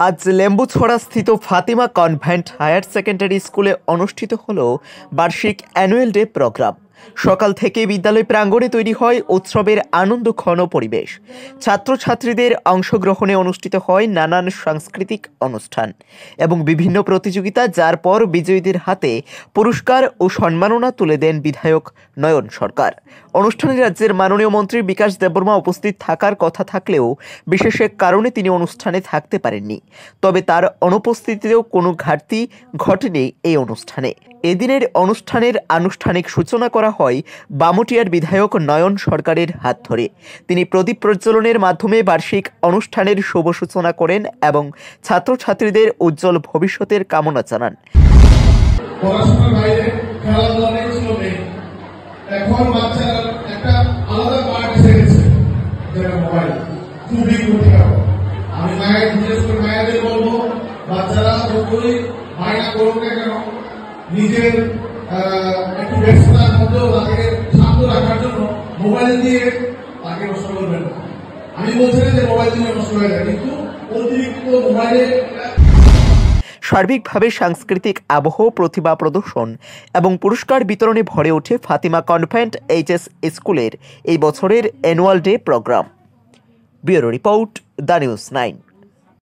আজ লেম্বুছড়া স্থিত Fatima convent higher secondary স্কুলে অনুষ্ঠিত হলো বার্ষিক অ্যানুয়াল ডে প্রোগ্রাম। সকাল থেকে বিদ্যালয় প্রাঙ্গণে তৈরি হয় উৎসবের আনন্দঘন পরিবেশ। ছাত্রছাত্রীদের অংশগ্রহণে অনুষ্ঠিত হয় নানান সাংস্কৃতিক অনুষ্ঠান এবং বিভিন্ন প্রতিযোগিতা, যার পর বিজয়ীদের হাতে পুরস্কার ও সম্মাননা তুলে দেন বিধায়ক নয়ন সরকার। অনুষ্ঠানে রাজ্যের মাননীয় মন্ত্রী বিকাশ দেববর্মা উপস্থিত থাকার কথা থাকলেও বিশেষ এক কারণে তিনি অনুষ্ঠানে থাকতে পারেননি। তবে তার অনুপস্থিতিতেও কোনো ঘাটতি ঘটেনি এই অনুষ্ঠানে। এদিনের অনুষ্ঠানের আনুষ্ঠানিক সূচনা করা হয় বামুটিয়ার বিধায়ক নয়ন সরকারের হাত ধরে। তিনি প্রদীপ প্রজ্বলনের মাধ্যমে বার্ষিক অনুষ্ঠানের শুভ সূচনা করেন এবং ছাত্রছাত্রীদের উজ্জ্বল ভবিষ্যতের কামনা জানান। এখন বাচ্চারা একটা আলাদা পার্ট এসে গেছে, যেটা মোবাইল। খুবই ক্ষতিকারক। আমি বিশেষ করে মায়েদের বলবো, বাচ্চারা যতই বায়না করুক না কেন, নিজের একটু ব্যস্ততার মধ্যেও তাকে শান্ত রাখার জন্য মোবাইল দিয়ে তাকে নষ্ট করবেন না। আমি বলছি না যে মোবাইল দিয়ে নষ্ট হয়ে যায়, কিন্তু অতিরিক্ত মোবাইলে সার্বিকভাবে সাংস্কৃতিক আবহ, প্রতিভা প্রদর্শন এবং পুরস্কার বিতরণে ভরে ওঠে ফাতিমা কনভেন্ট এইচএস স্কুলের এই বছরের annual day programme. Bureau report, the news 9।